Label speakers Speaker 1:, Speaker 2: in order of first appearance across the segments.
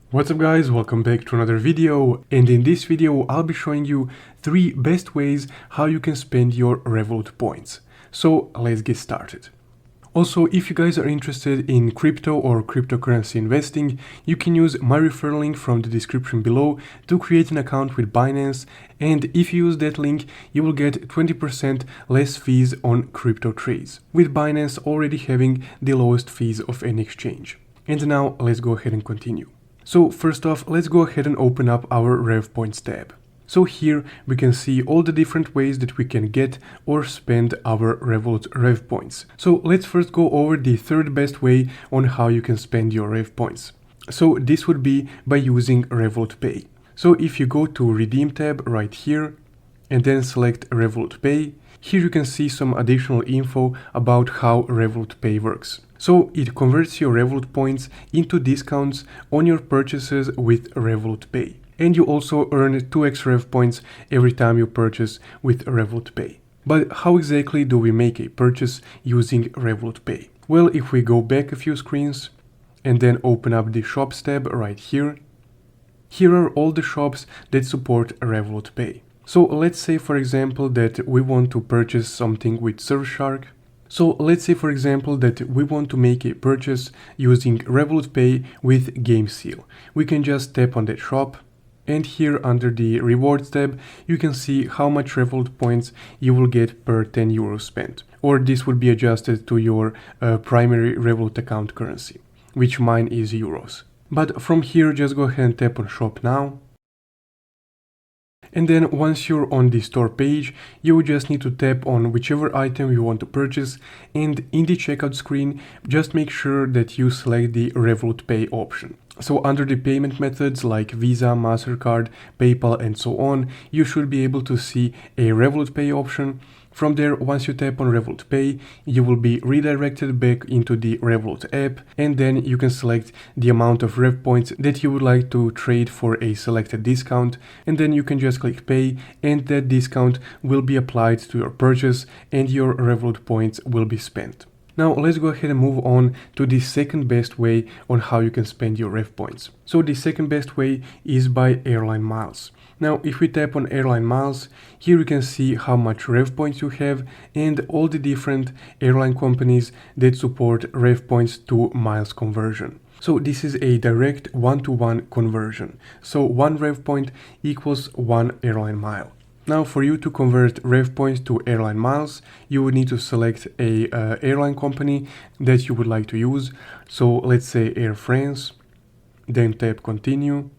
Speaker 1: What's up guys, welcome back to another video, and in this video I'll be showing you 3 best ways how you can spend your Revolut points. So let's get started. Also, if you guys are interested in crypto or cryptocurrency investing, you can use my referral link from the description below to create an account with Binance, and if you use that link you will get 20% less fees on crypto trades, with Binance already having the lowest fees of any exchange. And now let's go ahead and continue. So first off, let's go ahead and open up our RevPoints tab. So here we can see all the different ways that we can get or spend our Revolut RevPoints. So let's first go over the third best way on how you can spend your RevPoints. So this would be by using Revolut Pay. So if you go to Redeem tab right here and then select Revolut Pay, here you can see some additional info about how Revolut Pay works. So it converts your Revolut points into discounts on your purchases with Revolut Pay. And you also earn 2x Rev points every time you purchase with Revolut Pay. But how exactly do we make a purchase using Revolut Pay? Well, if we go back a few screens and then open up the Shops tab right here, here are all the shops that support Revolut Pay. So let's say for example that we want to purchase something with Surfshark. So let's say for example that we want to make a purchase using Revolut Pay with GameSeal. We can just tap on that shop, and here under the Rewards tab you can see how much Revolut points you will get per 10 euros spent. Or this would be adjusted to your primary Revolut account currency, which mine is euros. But from here just go ahead and tap on Shop Now. And then once you're on the store page, you just need to tap on whichever item you want to purchase, and in the checkout screen, just make sure that you select the Revolut Pay option. So under the payment methods like Visa, MasterCard, PayPal and so on, you should be able to see a Revolut Pay option. From there, once you tap on Revolut Pay, you will be redirected back into the Revolut app, and then you can select the amount of Rev points that you would like to trade for a selected discount, and then you can just click Pay, and that discount will be applied to your purchase and your Revolut points will be spent. Now let's go ahead and move on to the second best way on how you can spend your Rev points. So the second best way is by airline miles. Now if we tap on airline miles, here you can see how much Rev points you have and all the different airline companies that support Rev points to miles conversion. So this is a direct one-to-one conversion. So 1 Rev point equals 1 airline mile. Now for you to convert Rev points to airline miles, you would need to select a airline company that you would like to use. So let's say Air France, then tap continue.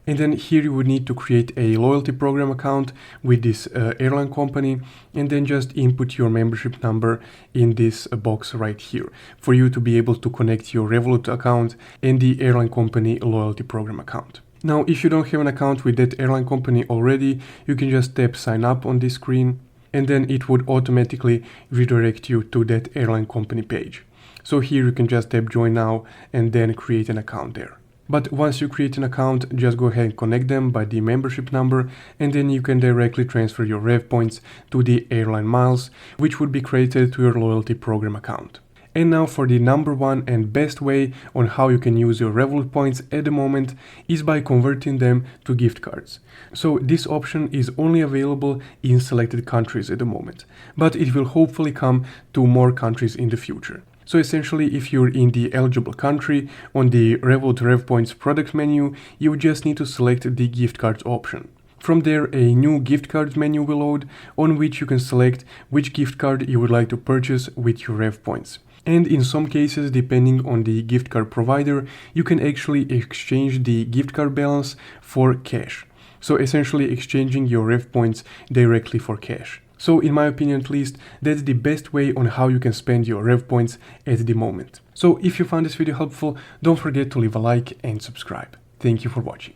Speaker 1: And then here you would need to create a loyalty program account with this airline company, and then just input your membership number in this box right here for you to be able to connect your Revolut account and the airline company loyalty program account. Now, if you don't have an account with that airline company already, you can just tap sign up on this screen, and then it would automatically redirect you to that airline company page. So here you can just tap join now and then create an account there. But once you create an account, just go ahead and connect them by the membership number, and then you can directly transfer your Rev points to the airline miles, which would be credited to your loyalty program account. And now for the number one and best way on how you can use your Revolut points at the moment is by converting them to gift cards. So this option is only available in selected countries at the moment, but it will hopefully come to more countries in the future. So essentially, if you're in the eligible country, on the Revolut RevPoints product menu, you just need to select the gift cards option. From there, a new gift cards menu will load, on which you can select which gift card you would like to purchase with your RevPoints. And in some cases, depending on the gift card provider, you can actually exchange the gift card balance for cash. So essentially exchanging your Rev points directly for cash. So in my opinion at least, that's the best way on how you can spend your Rev points at the moment. So if you found this video helpful, don't forget to leave a like and subscribe. Thank you for watching.